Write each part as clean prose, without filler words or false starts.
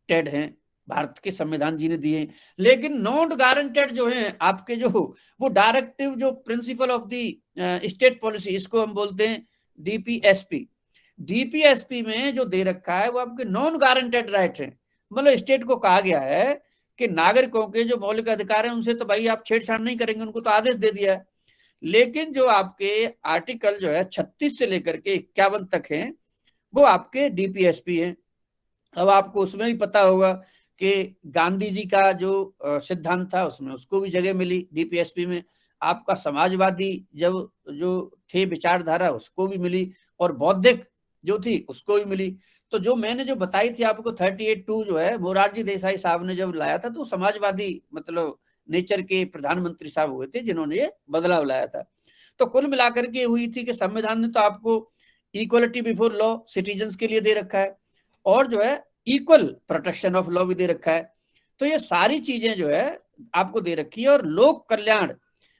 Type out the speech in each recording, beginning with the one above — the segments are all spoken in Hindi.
गारंटेड हैं, भारत के संविधान जी ने दिए, लेकिन नॉन गारंटेड जो है आपके जो वो डायरेक्टिव जो principle of the state policy, इसको हम बोलते हैं डीपीएसपी। डीपीएसपी में जो दे रखा है वो आपके नॉन गारंटेड राइट हैं। मतलब स्टेट को कहा गया है कि नागरिकों के जो मौलिक अधिकार हैं उनसे तो भाई आप छेड़छाड़ नहीं करेंगे, उनको तो आदेश दे दिया है। लेकिन जो आपके आर्टिकल जो है 36 से लेकर के 51 तक हैं वो आपके डीपीएसपी हैं। अब आपको उसमें भी पता होगा कि गांधी जी का जो सिद्धांत था उसमें उसको भी जगह मिली डीपीएसपी में, आपका समाजवादी जब जो थे विचारधारा उसको भी मिली, और बौद्धिक जो थी उसको भी मिली। तो जो मैंने जो बताई थी आपको 38(2) जो है मोरारजी देसाई साहब ने जब लाया था तो समाजवादी मतलब नेचर के प्रधानमंत्री साहब हुए थे जिन्होंने ये बदलाव लाया था। तो कुल मिलाकर के हुई थी कि संविधान ने तो आपको इक्वलिटी बिफोर लॉ सिटीजन्स के लिए दे रखा है, और जो है इक्वल प्रोटेक्शन ऑफ लॉ भी दे रखा है। तो ये सारी चीजें जो है आपको दे रखी है। और लोक कल्याण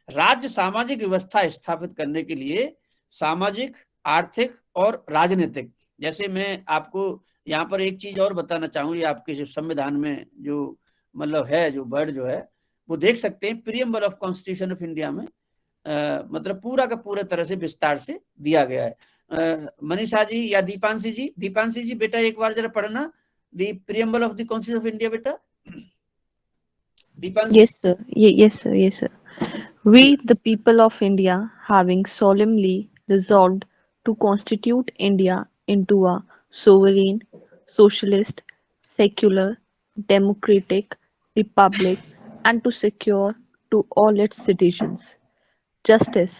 राज्य सामाजिक व्यवस्था स्थापित करने के लिए सामाजिक, आर्थिक और राजनीतिक, जैसे मैं आपको यहाँ पर एक चीज और बताना चाहूँ, ये आपके जो संविधान में जो मतलब है जो वर्ड जो है वो देख सकते हैं preamble of constitution of India में, मतलब पूरा का पूरा तरह से विस्तार से दिया गया है। मनीषा जी या दीपांशी जी बेटा एक बार जरा पढ़ना the preamble of the constitution of India बेटा। Deepanshi. Yes, sir. Yes, sir. Yes, sir. We, the people of India, having solemnly resolved to constitute India into a sovereign, socialist, secular, democratic republic, and to secure to all its citizens justice,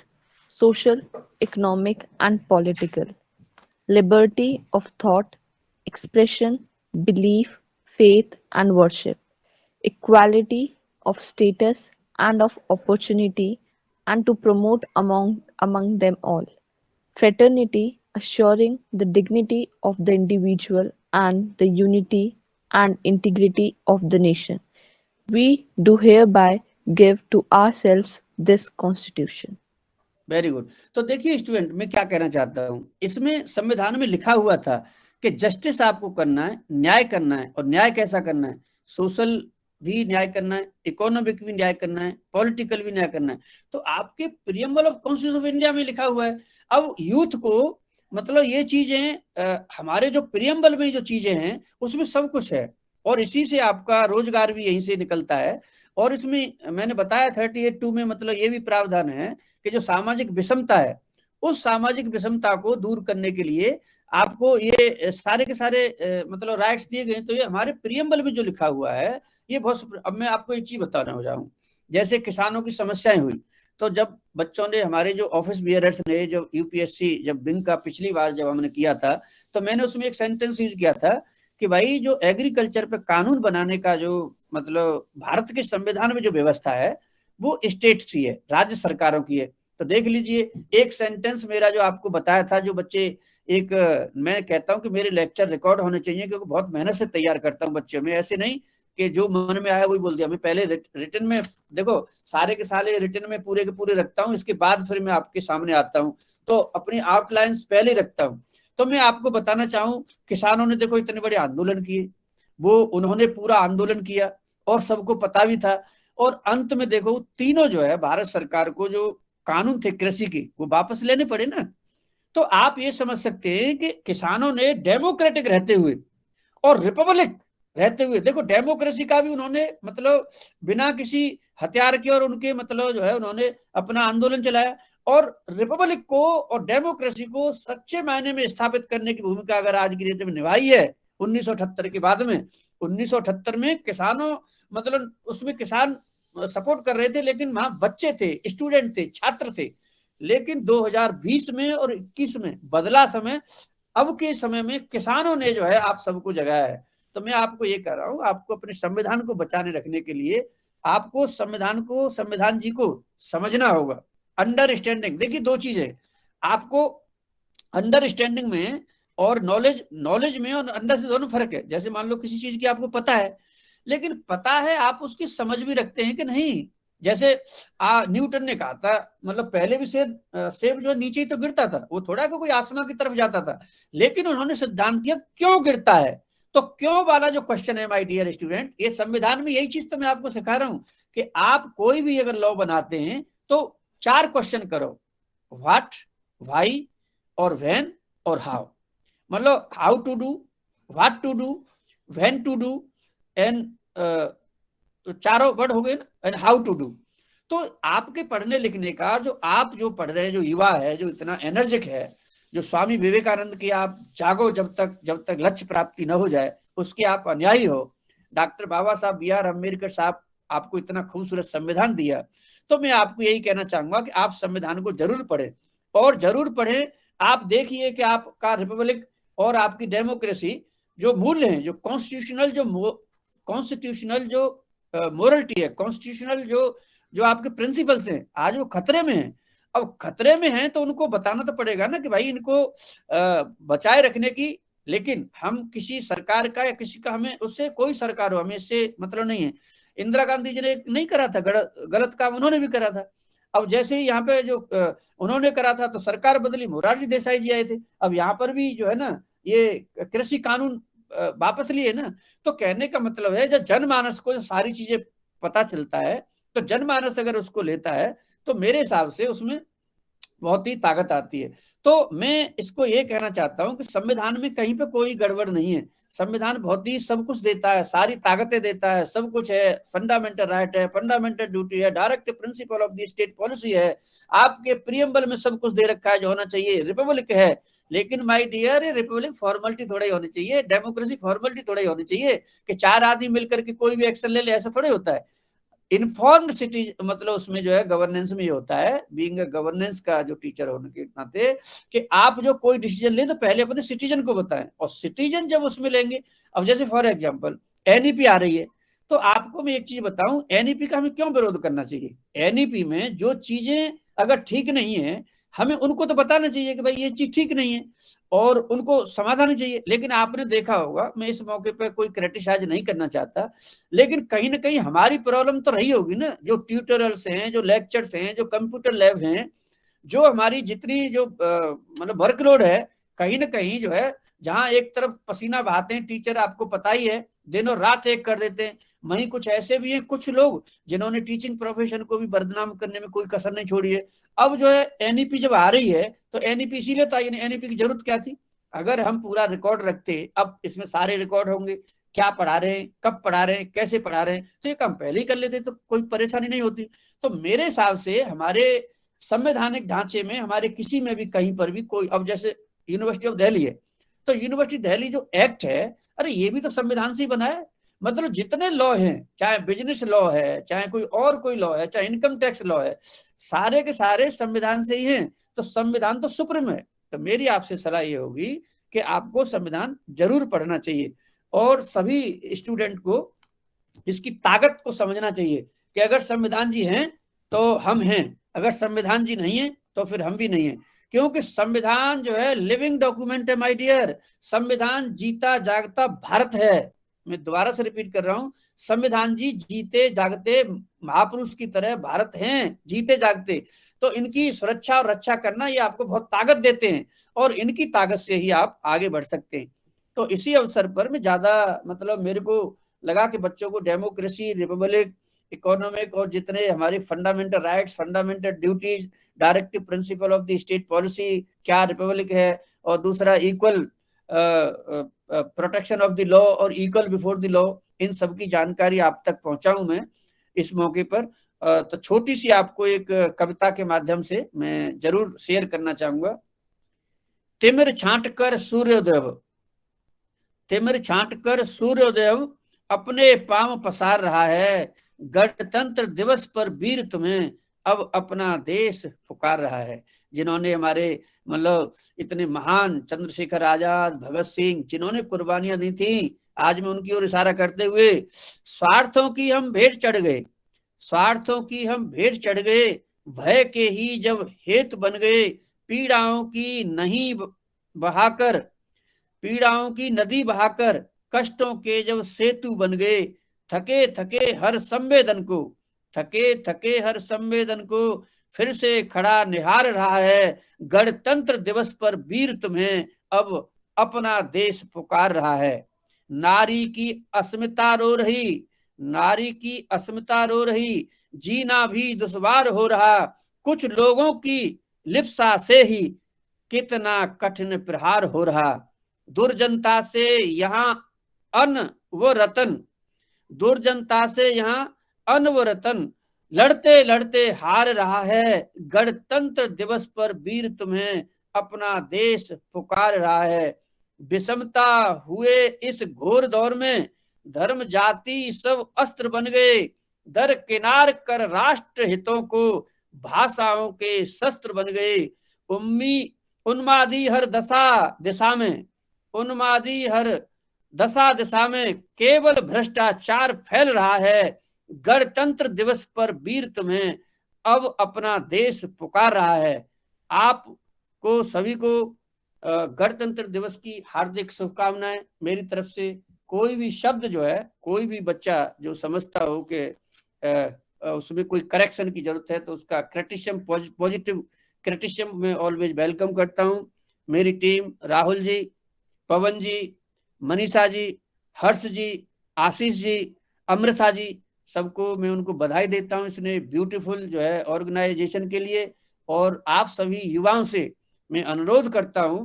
social, economic, and political, liberty of thought, expression, belief, faith, and worship, equality of status and of opportunity, and to promote among them all fraternity, assuring the dignity of the individual and the unity and integrity of the nation. We do hereby give to ourselves this Constitution. Very good. तो देखिए स्टूडेंट, मैं क्या कहना चाहता हूँ, इसमें संविधान में लिखा हुआ था कि जस्टिस आपको करना है, न्याय करना है, और न्याय कैसा करना है, सोशल भी न्याय करना है, इकोनॉमिक भी न्याय करना है, पॉलिटिकल भी न्याय करना है। तो आपके preamble of constitution of India में लिखा हुआ है। अब यूथ को मतलब ये चीजें हमारे जो प्रीएम्बल में जो चीजें हैं उसमें सब कुछ है, और इसी से आपका रोजगार भी यहीं से निकलता है। और इसमें मैंने बताया 38(2) में मतलब ये भी प्रावधान है कि जो सामाजिक विषमता है उस सामाजिक विषमता को दूर करने के लिए आपको ये सारे के सारे मतलब राइट्स दिए गए। तो ये हमारे प्रीएम्बल में जो लिखा हुआ है ये बहुत। अब मैं आपको एक चीज बताना हो जाऊं, जैसे किसानों की समस्याएं हुई, तो जब बच्चों ने हमारे जो ऑफिस बियरर्स ने जो यूपीएससी जब बिंग का पिछली बार जब हमने किया था तो मैंने उसमें एक सेंटेंस यूज किया था कि भाई जो एग्रीकल्चर पे कानून बनाने का जो मतलब भारत के संविधान में जो व्यवस्था है वो स्टेट की है, राज्य सरकारों की है। तो देख लीजिए एक सेंटेंस मेरा जो आपको बताया था, जो बच्चे एक मैं कहता हूं कि मेरे लेक्चर रिकॉर्ड होने चाहिए क्योंकि बहुत मेहनत से तैयार करता हूं बच्चों में, ऐसे नहीं कि जो मन में आया वही बोल दिया। मैं पहले रिटन में देखो सारे के सारे रिटन में पूरे के पूरे रखता हूं, इसके बाद फिर मैं आपके सामने आता हूं तो अपनी आउटलाइंस पहले रखता हूं। तो मैं आपको बताना चाहूं किसानों ने देखो इतने बड़े आंदोलन किए, वो उन्होंने पूरा आंदोलन किया और सबको पता भी था, और अंत में देखो तीनों जो है भारत सरकार को जो कानून थे कृषि के वो वापस लेने पड़े ना। तो आप ये समझ सकते हैं कि किसानों ने डेमोक्रेटिक रहते हुए और रिपब्लिक रहते हुए, देखो डेमोक्रेसी का भी उन्होंने मतलब बिना किसी हथियार के और उनके मतलब जो है उन्होंने अपना आंदोलन चलाया, और रिपब्लिक को और डेमोक्रेसी को सच्चे मायने में स्थापित करने की भूमिका अगर आज की डेट में निभाई है 1978 के बाद में। 1978 में किसानों मतलब उसमें किसान सपोर्ट कर रहे थे लेकिन वहां बच्चे थे, स्टूडेंट थे, छात्र थे। लेकिन 2020 में और 21 में बदला समय, अब के समय में किसानों ने जो है आप सबको जगाया है। तो मैं आपको ये कह रहा हूं, आपको अपने संविधान को बचाने रखने के लिए आपको संविधान को, संविधान जी को समझना होगा। अंडरस्टैंडिंग, देखिए दो चीजें आपको अंडरस्टैंडिंग में और नॉलेज, नॉलेज में और अंडर से दोनों फर्क है। जैसे मान लो किसी चीज की आपको पता है लेकिन पता है आप उसकी समझ भी रखते हैं कि नहीं। जैसे न्यूटन ने कहा था मतलब पहले भी सेब जो नीचे ही तो गिरता था, वो थोड़ा कोई आसमान की तरफ जाता था, लेकिन उन्होंने सिद्धांत किया क्यों गिरता है। तो क्यों वाला जो क्वेश्चन है माय डियर स्टूडेंट, ये संविधान में यही चीज तो मैं आपको सिखा रहा हूं कि आप कोई भी अगर लॉ बनाते हैं तो 4 क्वेश्चन करो, व्हाट, व्हाई और व्हेन और हाउ। मतलब how to do, what to do, when to do and चारों वर्ड हो गए ना, एंड हाउ टू डू। तो आपके पढ़ने लिखने का जो आप जो पढ़ रहे हैं, जो युवा है, जो इतना एनर्जिक है, जो स्वामी विवेकानंद की आप जागो जब तक लक्ष्य प्राप्ति न हो जाए, उसके आप अनुयायी हो। डॉक्टर बाबा साहब बी आर अम्बेडकर साहब आपको इतना खूबसूरत संविधान दिया, तो मैं आपको यही कहना चाहूंगा कि आप संविधान को जरूर पढ़ें और जरूर पढ़ें। आप देखिए कि आपका रिपब्लिक और आपकी डेमोक्रेसी जो मूल्य हैं, जो कॉन्स्टिट्यूशनल जो मोरलिटी है, कॉन्स्टिट्यूशनल जो आपके प्रिंसिपल्स हैं, आज वो खतरे में हैं। अब खतरे में हैं तो उनको बताना तो पड़ेगा ना कि भाई इनको बचाए रखने की, लेकिन हम किसी सरकार का या किसी का, हमें उससे कोई सरकार हो, हमें इससे मतलब नहीं है। इंदिरा गांधी जी ने नहीं करा था गलत काम, उन्होंने भी करा था। अब जैसे ही यहाँ पे जो उन्होंने करा था तो सरकार बदली, मोरारजी देसाई जी आए थे। अब यहाँ पर भी जो है ना, ये कृषि कानून वापस लिए ना। तो कहने का मतलब है जब जनमानस को सारी चीजें पता चलता है, तो जनमानस अगर उसको लेता है तो मेरे हिसाब से उसमें बहुत ही ताकत आती है। तो मैं इसको ये कहना चाहता हूं कि संविधान में कहीं पे कोई गड़बड़ नहीं है। संविधान बहुत ही सब कुछ देता है, सारी ताकतें देता है, सब कुछ है। फंडामेंटल राइट है, फंडामेंटल ड्यूटी है, direct principle of the state policy है, आपके प्रियम्बल में सब कुछ दे रखा है जो होना चाहिए। रिपब्लिक है, लेकिन माय डियर रिपब्लिक फॉर्मेलिटी थोड़ा ही होनी चाहिए, डेमोक्रेसी फॉर्मेलिटी थोड़ा ही होनी चाहिए कि 4 आदमी मिलकर के कोई भी एक्शन ले ले, ऐसा थोड़ा होता है। इन्फॉर्म्ड सिटी मतलब उसमें जो है गवर्नेंस में ये होता है, बीइंग गवर्नेंस का जो टीचर होने के नाते, कि आप जो कोई डिसीजन लें तो पहले अपने सिटीजन को बताएं, और सिटीजन जब उसमें लेंगे। अब जैसे फॉर एग्जांपल एनईपी आ रही है, तो आपको मैं एक चीज बताऊं, एनईपी का हमें क्यों विरोध करना चाहिए। एनईपी में जो चीजें अगर ठीक नहीं है, हमें उनको तो बताना चाहिए कि भाई ये चीज ठीक नहीं है, और उनको समाधान चाहिए। लेकिन आपने देखा होगा, मैं इस मौके पर कोई क्रिटिसाइज नहीं करना चाहता, लेकिन कहीं ना कहीं हमारी प्रॉब्लम तो रही होगी ना, जो ट्यूटोरियल्स हैं, जो लेक्चर्स हैं, जो कंप्यूटर लैब हैं, जो हमारी जितनी जो मतलब वर्कलोड है, कहीं ना कहीं जो है, जहां एक तरफ पसीना बहाते हैं टीचर, आपको पता ही है, दिनों रात एक कर देते हैं। वहीं कुछ ऐसे भी हैं कुछ लोग जिन्होंने टीचिंग प्रोफेशन को भी बदनाम करने में कोई कसर नहीं छोड़ी है। अब जो है एनईपी जब आ रही है, तो एनईपी इसीलिए तो आई, एनईपी की जरूरत क्या थी। अगर हम पूरा रिकॉर्ड रखते, अब इसमें सारे रिकॉर्ड होंगे, क्या पढ़ा रहे हैं, कब पढ़ा रहे हैं, कैसे पढ़ा रहे हैं, तो ये काम पहले ही कर लेते तो कोई परेशानी नहीं होती। तो मेरे हिसाब से हमारे संवैधानिक ढांचे में, हमारे किसी में भी कहीं पर भी कोई, अब जैसे यूनिवर्सिटी ऑफ दिल्ली है, तो यूनिवर्सिटी दिल्ली जो एक्ट है, अरे ये भी तो संविधान से ही बना है। मतलब जितने लॉ हैं, चाहे बिजनेस लॉ है, चाहे कोई लॉ है, चाहे इनकम टैक्स लॉ है, सारे के सारे संविधान से ही हैं। तो संविधान तो सुप्रीम है। तो मेरी आपसे सलाह ये होगी कि आपको संविधान जरूर पढ़ना चाहिए, और सभी स्टूडेंट को इसकी ताकत को समझना चाहिए कि अगर संविधान जी हैं तो हम हैं, अगर संविधान जी नहीं है तो फिर हम भी नहीं है। क्योंकि संविधान जो है लिविंग डॉक्यूमेंट है माय डियर। संविधान जीता जागता भारत है। मैं दोबारा से रिपीट कर रहा हूं, संविधान जी जीते जागते महापुरुष की तरह भारत हैं, जीते जागते। तो इनकी सुरक्षा और रक्षा करना, ये आपको बहुत ताकत देते हैं, और इनकी ताकत से ही आप आगे बढ़ सकते हैं। तो इसी अवसर पर मैं ज्यादा मतलब मेरे को लगा कि बच्चों को डेमोक्रेसी, रिपब्लिक, इकोनॉमिक और जितने हमारी fundamental rights, fundamental duties, directive principle of the state policy, क्या रिपब्लिक है, और दूसरा equal protection of the law और इक्वल बिफोर द लॉ, इन सब की जानकारी आप तक पहुंचाऊं मैं इस मौके पर। तो छोटी सी आपको एक कविता के माध्यम से मैं जरूर शेयर करना चाहूंगा। तिमिर छांट कर सूर्योदय, तिमिर छांट कर सूर्योदय अपने पांव पसार रहा है, गणतंत्र दिवस पर वीर तुम्हें अब अपना देश पुकार रहा है। जिन्होंने हमारे मतलब इतने महान चंद्रशेखर आजाद, भगत सिंह, जिन्होंने कुर्बानियां दी थी, आज मैं उनकी ओर इशारा करते हुए, स्वार्थों की हम भेंट चढ़ गए, स्वार्थों की हम भेंट चढ़ गए, भय के ही जब हेतु बन गए, पीड़ाओं की नहीं बहाकर, पीड़ाओं की नदी बहाकर, कष्टों के जब सेतु बन गए, थके थके हर संवेदन को, थके थके हर संवेदन को फिर से खड़ा निहार रहा है, गणतंत्र दिवस पर वीर तुम्हें अब अपना देश पुकार रहा है। नारी की अस्मिता रो रही, नारी की अस्मिता रो रही, जीना भी दुश्वार हो रहा, कुछ लोगों की लिप्सा से ही कितना कठिन प्रहार हो रहा। दुर्जनता से यहाँ अन्न व रतन, दुर्जनता से यहाँ अन्न व रतन, लड़ते लड़ते हार रहा है। गणतंत्र दिवस पर वीर तुम्हें अपना देश पुकार रहा है। विषमता हुए इस घोर दौर में धर्म जाति सब अस्त्र बन गए, दरकिनार कर राष्ट्र हितों को भाषाओं के शस्त्र बन गए। उन्मादी हर दिशा में, उन्मादी हर दिशा में केवल भ्रष्टाचार फैल रहा है। गणतंत्र दिवस पर वीर तुम्हें अब अपना देश पुकार रहा है। आपको सभी को गणतंत्र दिवस की हार्दिक शुभकामनाएं मेरी तरफ से। कोई भी शब्द जो है, कोई भी बच्चा जो समझता हो कि उसमें कोई करेक्शन की जरूरत है तो उसका क्रिटिसिज्म, पॉजिटिव क्रिटिसिज्म में ऑलवेज वेलकम करता हूं। मेरी टीम राहुल जी, पवन जी, मनीषा जी, हर्ष जी, आशीष जी, अमृता जी, सबको मैं उनको बधाई देता हूं इसने ब्यूटीफुल जो है ऑर्गेनाइजेशन के लिए। और आप सभी युवाओं से मैं अनुरोध करता हूं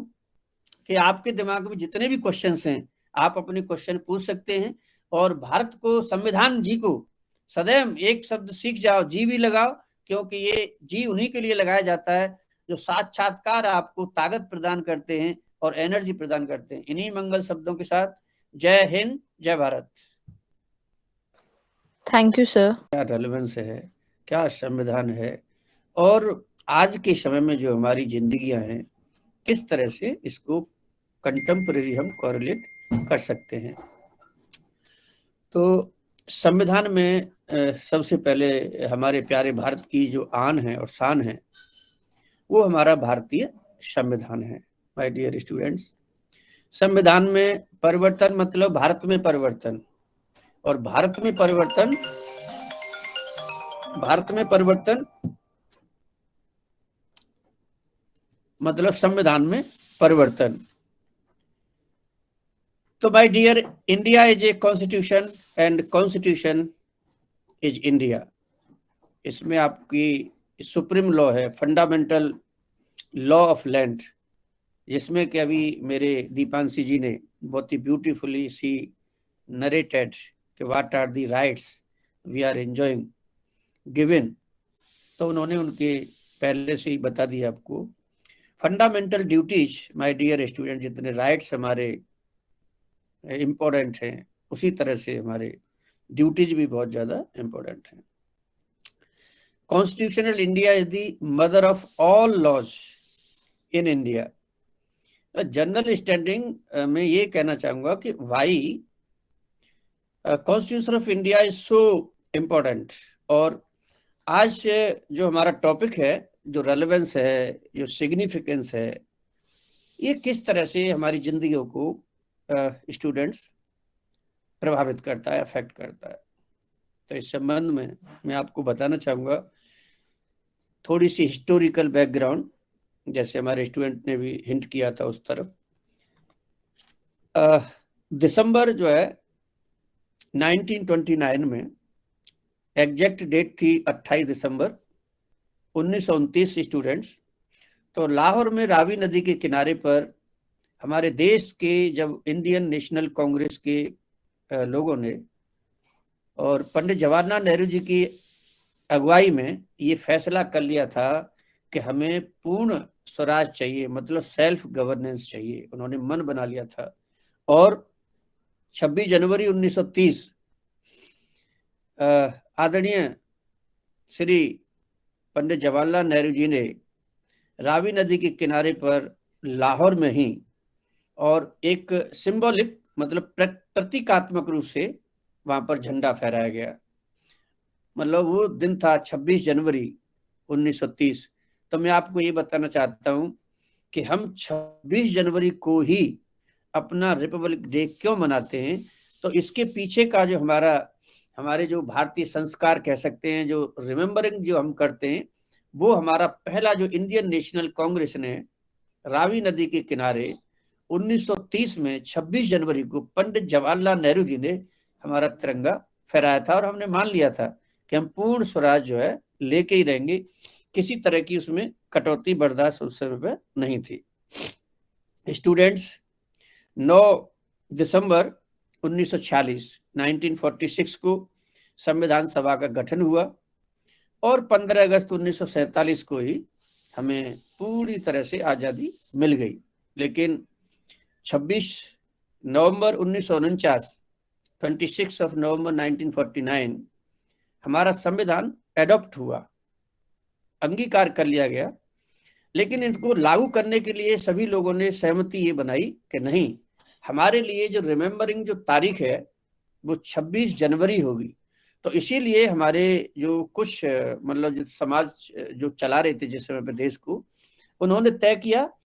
कि आपके दिमाग में जितने भी क्वेश्चंस हैं आप अपने क्वेश्चन पूछ सकते हैं। और भारत को, संविधान जी को सदैव एक शब्द सीख जाओ, जी भी लगाओ, क्योंकि ये जी उन्हीं के लिए लगाया जाता है जो साक्षात्कार आपको ताकत प्रदान करते हैं और एनर्जी प्रदान करते हैं। इन्हीं मंगल शब्दों के साथ जय हिंद, जय भारत। Thank you sir. क्या रेलेवेंस है, क्या संविधान है, और आज के समय में जो हमारी जिंदगियां हैं किस तरह से इसको कंटेम्परेरी हम कोरिलेट कर सकते हैं। तो संविधान में सबसे पहले हमारे प्यारे भारत की जो आन है और शान है वो हमारा भारतीय संविधान है। माय डियर स्टूडेंट्स, संविधान में परिवर्तन मतलब भारत में परिवर्तन, और भारत में परिवर्तन मतलब संविधान में परिवर्तन। तो my dear, India is a constitution and constitution is India. इसमें आपकी सुप्रीम लॉ है, फंडामेंटल लॉ ऑफ लैंड, जिसमें कि अभी मेरे दीपांशी जी ने बहुत ही ब्यूटीफुली सी नरेटेड कि what are the rights we are enjoying given. तो उन्होंने उनके पहले से ही बता दिया आपको। Fundamental duties my dear student, जितने राइट्स हमारे इम्पोर्टेंट हैं उसी तरह से हमारे ड्यूटीज भी बहुत ज्यादा इम्पोर्टेंट हैं। Constitutional India is the mother of all laws in India. General standing में ये कहना चाहूंगा कि why constitution of India is so important. और आज जो हमारा टॉपिक है, जो रेलेवेंस है, जो सिग्निफिकेंस है, ये किस तरह से हमारी जिंदगियों को स्टूडेंट्स प्रभावित करता है, अफेक्ट करता है। तो इस संबंध में मैं आपको बताना चाहूंगा थोड़ी सी हिस्टोरिकल बैकग्राउंड, जैसे हमारे स्टूडेंट ने भी हिंट किया था उस तरफ। दिसंबर जो है 1929 में, एग्जैक्ट डेट थी 28 दिसंबर 1929 स्टूडेंट्स। तो लाहौर में रावी नदी के किनारे पर हमारे देश के जब इंडियन नेशनल कांग्रेस के लोगों ने और पंडित जवाहरलाल नेहरू जी की अगुवाई में ये फैसला कर लिया था कि हमें पूर्ण स्वराज चाहिए, मतलब सेल्फ गवर्नेंस चाहिए। उन्होंने मन बना लिया था। और 26 जनवरी 1930 आदरणीय श्री पंडित जवाहरलाल नेहरू जी ने रावी नदी के किनारे पर लाहौर में ही, और एक सिंबॉलिक मतलब प्रतीकात्मक रूप से वहां पर झंडा फहराया गया। मतलब वो दिन था 26 जनवरी 1930। तो मैं आपको ये बताना चाहता हूं कि हम 26 जनवरी को ही अपना रिपब्लिक डे क्यों मनाते हैं। तो इसके पीछे का जो हमारे जो भारतीय संस्कार कह सकते हैं, जो रिमेम्बरिंग जो हम करते हैं, वो हमारा पहला जो इंडियन नेशनल कांग्रेस ने रावी नदी के किनारे 1930 में 26 जनवरी को पंडित जवाहरलाल नेहरू जी ने हमारा तिरंगा फहराया था और हमने मान लिया था कि हम पूर्ण स्वराज जो है लेके ही रहेंगे, किसी तरह की उसमें कटौती बर्दाश्त उस समय पे नहीं थी। स्टूडेंट्स, 9 दिसंबर 1946 को संविधान सभा का गठन हुआ और 15 अगस्त 1947 को ही हमें पूरी तरह से आज़ादी मिल गई। लेकिन 26 नवंबर 1949, 26 ऑफ नवंबर 1949 हमारा संविधान एडॉप्ट हुआ, अंगीकार कर लिया गया। लेकिन इनको लागू करने के लिए सभी लोगों ने सहमति ये बनाई कि नहीं, हमारे लिए जो रिमेम्बरिंग जो तारीख है वो 26 जनवरी होगी। तो इसीलिए हमारे जो कुछ मतलब जो समाज जो चला रहे थे जिस समय पे देश को, उन्होंने तय किया